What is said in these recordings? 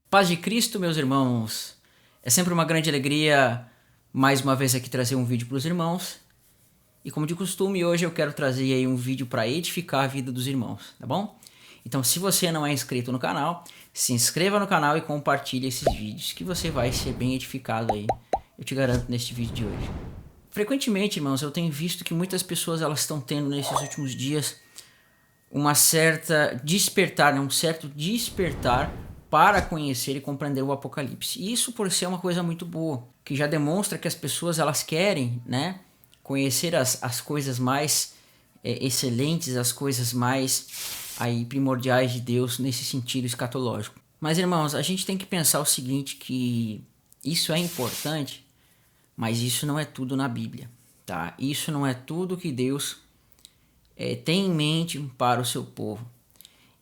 Paz de Cristo, meus irmãos. É sempre uma grande alegria mais uma vez aqui trazer um vídeo para os irmãos. E como de costume, hoje eu quero trazer aí um vídeo para edificar a vida dos irmãos, tá bom? Então, se você não é inscrito no canal, se inscreva no canal e compartilhe esses vídeos, que você vai ser bem edificado aí, eu te garanto, neste vídeo de hoje. Frequentemente, irmãos, eu tenho visto que muitas pessoas elas estão tendo nesses últimos dias uma certa despertar, né? Um certo despertar para conhecer e compreender o Apocalipse. E isso por ser uma coisa muito boa, que já demonstra que as pessoas elas querem, né, conhecer as coisas mais excelentes, as coisas mais aí primordiais de Deus nesse sentido escatológico. Mas irmãos, a gente tem que pensar o seguinte, que isso é importante, mas isso não é tudo na Bíblia, tá? Isso não é tudo que Deus tem em mente para o seu povo.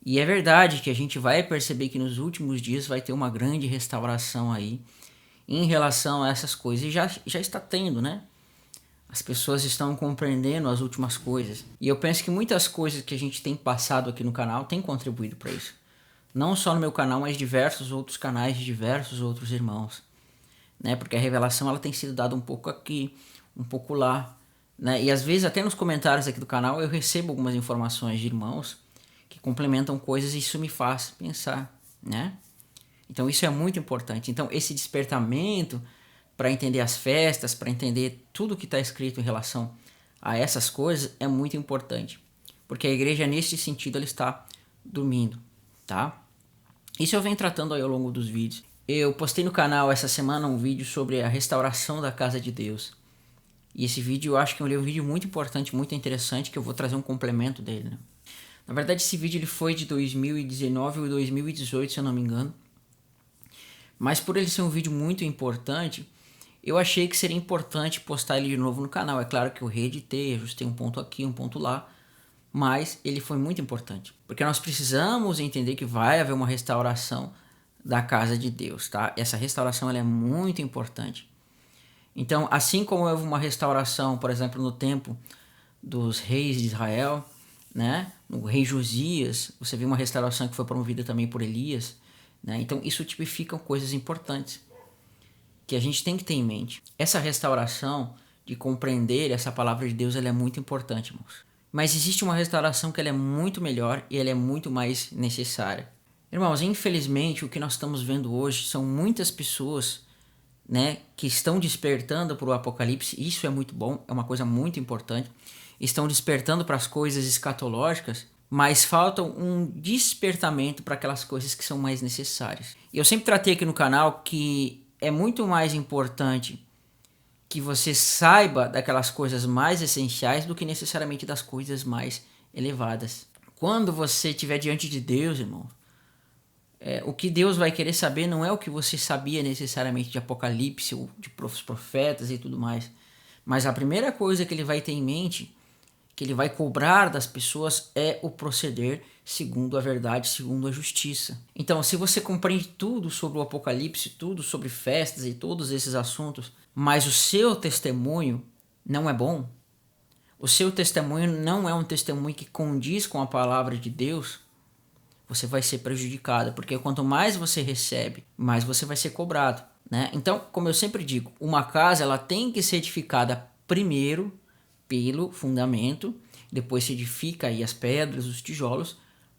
E é verdade que a gente vai perceber que nos últimos dias vai ter uma grande restauração aí em relação a essas coisas. E já está tendo, né? As pessoas estão compreendendo as últimas coisas. E eu penso que muitas coisas que a gente tem passado aqui no canal têm contribuído para isso. Não só no meu canal, mas diversos outros canais de diversos outros irmãos. Né? Porque a revelação ela tem sido dada um pouco aqui, um pouco lá. Né? E às vezes até nos comentários aqui do canal eu recebo algumas informações de irmãos que complementam coisas e isso me faz pensar, né? Então isso é muito importante. Então esse despertamento para entender as festas, para entender tudo que está escrito em relação a essas coisas é muito importante, porque a igreja nesse sentido ela está dormindo, tá? Isso eu venho tratando aí ao longo dos vídeos. Eu postei no canal essa semana um vídeo sobre a restauração da casa de Deus. E esse vídeo eu acho que é um vídeo muito importante, muito interessante, que eu vou trazer um complemento dele, né? Na verdade, esse vídeo ele foi de 2019 ou 2018, se eu não me engano. Mas por ele ser um vídeo muito importante, eu achei que seria importante postar ele de novo no canal. É claro que eu reeditei, ajustei um ponto aqui, um ponto lá. Mas ele foi muito importante. Porque nós precisamos entender que vai haver uma restauração da casa de Deus, tá? Essa restauração ela é muito importante. Então, assim como houve uma restauração, por exemplo, no tempo dos reis de Israel, né? No rei Josias, você vê uma restauração que foi promovida também por Elias, né? Então isso tipifica coisas importantes que a gente tem que ter em mente. Essa restauração de compreender essa palavra de Deus, ela é muito importante, irmãos. Mas existe uma restauração que ela é muito melhor e ela é muito mais necessária. Irmãos, infelizmente o que nós estamos vendo hoje são muitas pessoas, né, que estão despertando para o Apocalipse. Isso é muito bom, é uma coisa muito importante. Estão despertando para as coisas escatológicas, mas falta um despertamento para aquelas coisas que são mais necessárias. E eu sempre tratei aqui no canal que é muito mais importante que você saiba daquelas coisas mais essenciais do que necessariamente das coisas mais elevadas. Quando você estiver diante de Deus, irmão, o que Deus vai querer saber não é o que você sabia necessariamente de Apocalipse ou de profetas e tudo mais, mas a primeira coisa que ele vai ter em mente, que ele vai cobrar das pessoas, é o proceder segundo a verdade, segundo a justiça. Então, se você compreende tudo sobre o Apocalipse, tudo sobre festas e todos esses assuntos, mas o seu testemunho não é bom, o seu testemunho não é um testemunho que condiz com a palavra de Deus, você vai ser prejudicado, porque quanto mais você recebe, mais você vai ser cobrado, né? Então, como eu sempre digo, uma casa ela tem que ser edificada primeiro pelo fundamento, depois se edifica aí as pedras, os tijolos,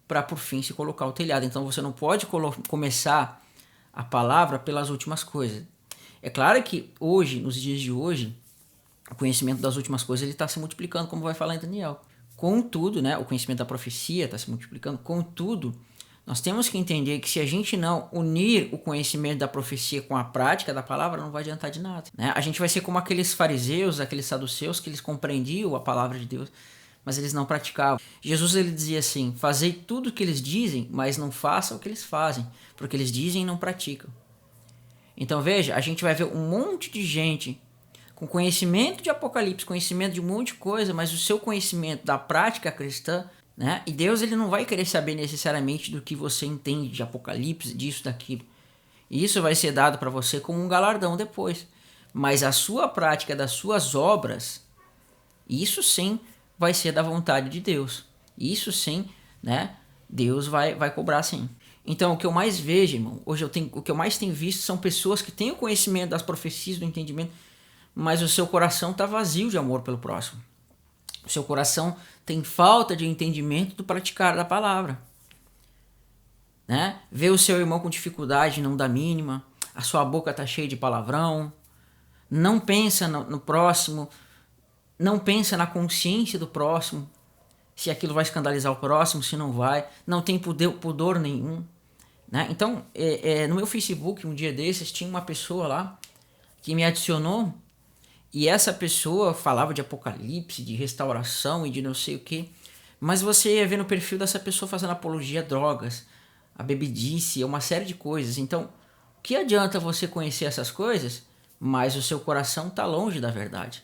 para por fim se colocar o telhado. Então você não pode começar a palavra pelas últimas coisas. É claro que hoje, nos dias de hoje, o conhecimento das últimas coisas ele está se multiplicando, como vai falar em Daniel. Contudo, né, o conhecimento da profecia está se multiplicando. Contudo, nós temos que entender que se a gente não unir o conhecimento da profecia com a prática da palavra, não vai adiantar de nada, né? A gente vai ser como aqueles fariseus, aqueles saduceus, que eles compreendiam a palavra de Deus, mas eles não praticavam. Jesus ele dizia assim: fazei tudo o que eles dizem, mas não façam o que eles fazem, porque eles dizem e não praticam. Então veja, a gente vai ver um monte de gente com conhecimento de Apocalipse, conhecimento de um monte de coisa, mas o seu conhecimento da prática cristã, né? E Deus ele não vai querer saber necessariamente do que você entende de Apocalipse, disso, daquilo. E isso vai ser dado para você como um galardão depois. Mas a sua prática das suas obras, isso sim vai ser da vontade de Deus. Isso sim, né? Deus vai cobrar sim. Então, o que eu mais vejo, irmão, hoje o que eu mais tenho visto são pessoas que têm o conhecimento das profecias, do entendimento, mas o seu coração está vazio de amor pelo próximo. O seu coração tem falta de entendimento do praticar da palavra. Né? Vê o seu irmão com dificuldade, não dá mínima, a sua boca está cheia de palavrão, não pensa no próximo, não pensa na consciência do próximo, se aquilo vai escandalizar o próximo, se não vai, não tem pudor nenhum. Né? Então, no meu Facebook, um dia desses, tinha uma pessoa lá que me adicionou e essa pessoa falava de apocalipse, de restauração e de não sei o que, mas você ia ver no perfil dessa pessoa fazendo apologia a drogas, a bebedice, uma série de coisas. Então, o que adianta você conhecer essas coisas, mas o seu coração está longe da verdade?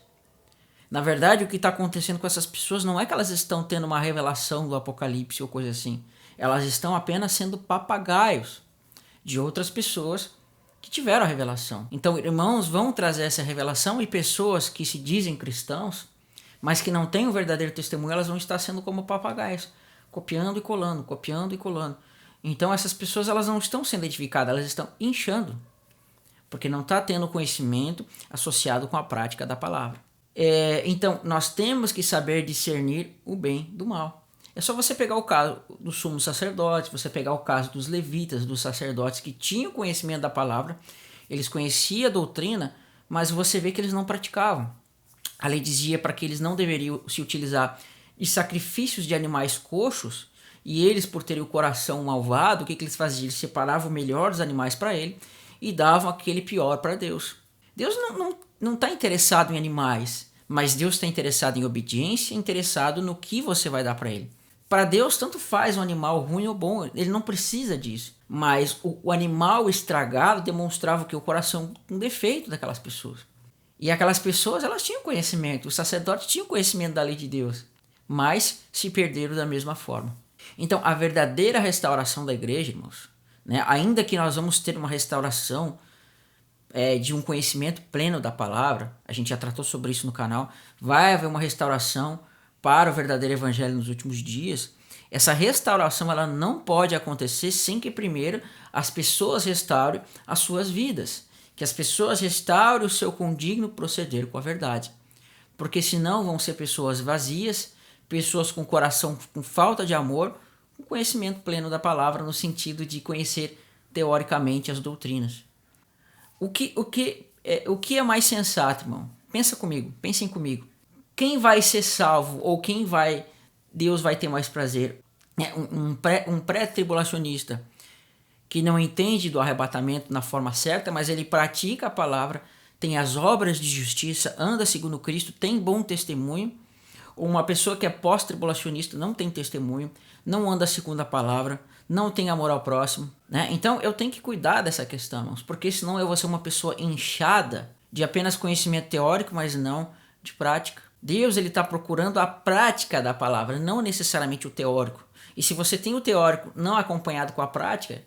Na verdade, o que está acontecendo com essas pessoas não é que elas estão tendo uma revelação do apocalipse ou coisa assim. Elas estão apenas sendo papagaios de outras pessoas que tiveram a revelação. Então, irmãos vão trazer essa revelação e pessoas que se dizem cristãos, mas que não têm o verdadeiro testemunho, elas vão estar sendo como papagaios, copiando e colando, copiando e colando. Então, essas pessoas elas não estão sendo edificadas, elas estão inchando, porque não está tendo conhecimento associado com a prática da palavra. Então, nós temos que saber discernir o bem do mal. É só você pegar o caso dos sumos sacerdotes, você pegar o caso dos levitas, dos sacerdotes que tinham conhecimento da palavra, eles conheciam a doutrina, mas você vê que eles não praticavam. A lei dizia para que eles não deveriam se utilizar de sacrifícios de animais coxos, e eles, por terem o coração malvado, o que eles faziam? Eles separavam o melhor dos animais para ele e davam aquele pior para Deus. Deus não está interessado em animais, mas Deus está interessado em obediência, interessado no que você vai dar para ele. Para Deus, tanto faz um animal ruim ou bom, ele não precisa disso. Mas o animal estragado demonstrava que o coração um defeito daquelas pessoas. E aquelas pessoas, elas tinham conhecimento, os sacerdotes tinham conhecimento da lei de Deus, mas se perderam da mesma forma. Então, a verdadeira restauração da igreja, irmãos, né, ainda que nós vamos ter uma restauração de um conhecimento pleno da palavra, a gente já tratou sobre isso no canal, vai haver uma restauração para o verdadeiro evangelho nos últimos dias. Essa restauração ela não pode acontecer sem que primeiro as pessoas restaurem as suas vidas, que as pessoas restaurem o seu condigno proceder com a verdade, porque senão vão ser pessoas vazias, pessoas com coração com falta de amor, com conhecimento pleno da palavra no sentido de conhecer teoricamente as doutrinas. O que é mais sensato, irmão? Pensem comigo. Quem vai ser salvo ou Deus vai ter mais prazer? Um pré-tribulacionista que não entende do arrebatamento na forma certa, mas ele pratica a palavra, tem as obras de justiça, anda segundo Cristo, tem bom testemunho, ou uma pessoa que é pós-tribulacionista, não tem testemunho, não anda segundo a palavra, não tem amor ao próximo, né? Então eu tenho que cuidar dessa questão, irmãos, porque senão eu vou ser uma pessoa inchada de apenas conhecimento teórico, mas não de prática. Deus ele está procurando a prática da palavra, não necessariamente o teórico. E se você tem o teórico não acompanhado com a prática,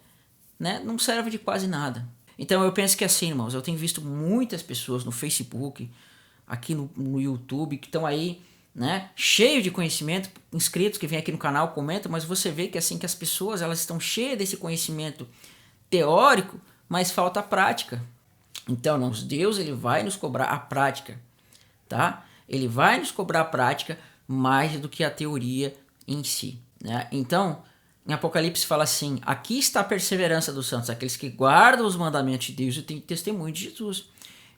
né, não serve de quase nada. Então eu penso que assim, irmãos, eu tenho visto muitas pessoas no Facebook, aqui no YouTube, que estão aí, né, cheio de conhecimento, inscritos que vêm aqui no canal, comentam, mas você vê que assim que as pessoas elas estão cheias desse conhecimento teórico, mas falta a prática. Então, irmãos, Deus ele vai nos cobrar a prática, tá? Ele vai nos cobrar a prática mais do que a teoria em si, né? Então, em Apocalipse fala assim: aqui está a perseverança dos santos, aqueles que guardam os mandamentos de Deus e têm testemunho de Jesus.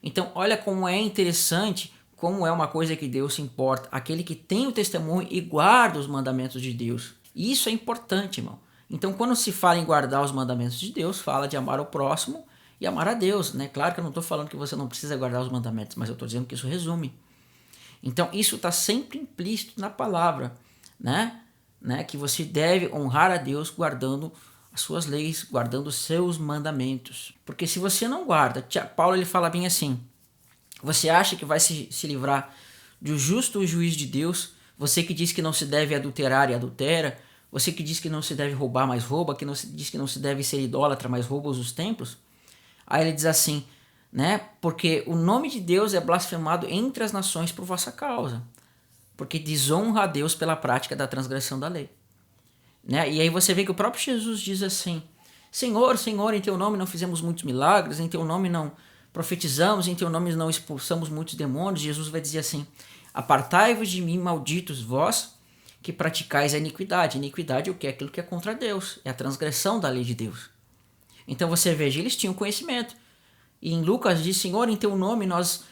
Então, olha como é interessante, como é uma coisa que Deus se importa, aquele que tem o testemunho e guarda os mandamentos de Deus. Isso é importante, irmão. Então, quando se fala em guardar os mandamentos de Deus, fala de amar o próximo e amar a Deus, né? Claro que eu não estou falando que você não precisa guardar os mandamentos, mas eu estou dizendo que isso resume. Então, isso está sempre implícito na palavra, né? Que você deve honrar a Deus guardando as suas leis, guardando os seus mandamentos. Porque se você não guarda, Paulo ele fala bem assim: você acha que vai se livrar do justo juiz de Deus? Você que diz que não se deve adulterar e adultera, você que diz que não se deve roubar, mas rouba, que não se diz que não se deve ser idólatra, mas rouba os templos. Aí ele diz assim, né? Porque o nome de Deus é blasfemado entre as nações por vossa causa, porque desonra a Deus pela prática da transgressão da lei. né? E aí você vê que o próprio Jesus diz assim: Senhor, Senhor, em teu nome não fizemos muitos milagres, em teu nome não profetizamos, em teu nome não expulsamos muitos demônios. Jesus vai dizer assim: apartai-vos de mim, malditos vós, que praticais a iniquidade. Iniquidade é o que? É aquilo que é contra Deus, é a transgressão da lei de Deus. Então você veja, eles tinham conhecimento. E em Lucas diz: Senhor, em teu nome nós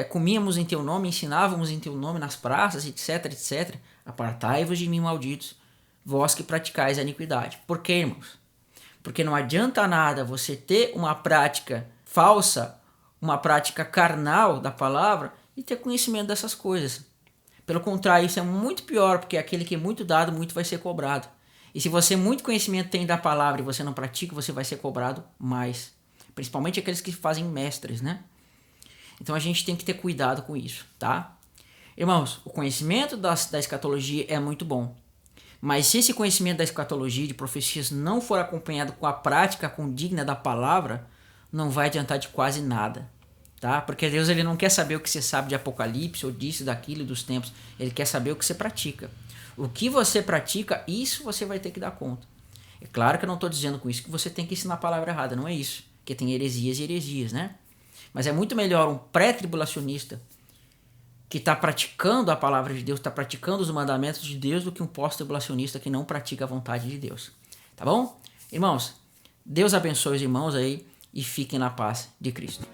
comíamos em teu nome, ensinávamos em teu nome nas praças, etc, etc. Apartai-vos de mim, malditos, vós que praticais a iniquidade. Por quê, irmãos? Porque não adianta nada você ter uma prática falsa, uma prática carnal da palavra e ter conhecimento dessas coisas. Pelo contrário, isso é muito pior, porque aquele que é muito dado, muito vai ser cobrado. E se você muito conhecimento tem da palavra e você não pratica, você vai ser cobrado mais. Principalmente aqueles que fazem mestres, né? Então a gente tem que ter cuidado com isso, tá? Irmãos, o conhecimento da escatologia é muito bom. Mas se esse conhecimento da escatologia, de profecias, não for acompanhado com a prática condigna da palavra, não vai adiantar de quase nada, tá? Porque Deus, ele não quer saber o que você sabe de Apocalipse, ou disso, daquilo, dos tempos. Ele quer saber o que você pratica. O que você pratica, isso você vai ter que dar conta. É claro que eu não estou dizendo com isso que você tem que ensinar a palavra errada, não é isso. Porque tem heresias e heresias, né? Mas é muito melhor um pré-tribulacionista que está praticando a palavra de Deus, está praticando os mandamentos de Deus, do que um pós-tribulacionista que não pratica a vontade de Deus. Tá bom? Irmãos, Deus abençoe os irmãos aí e fiquem na paz de Cristo.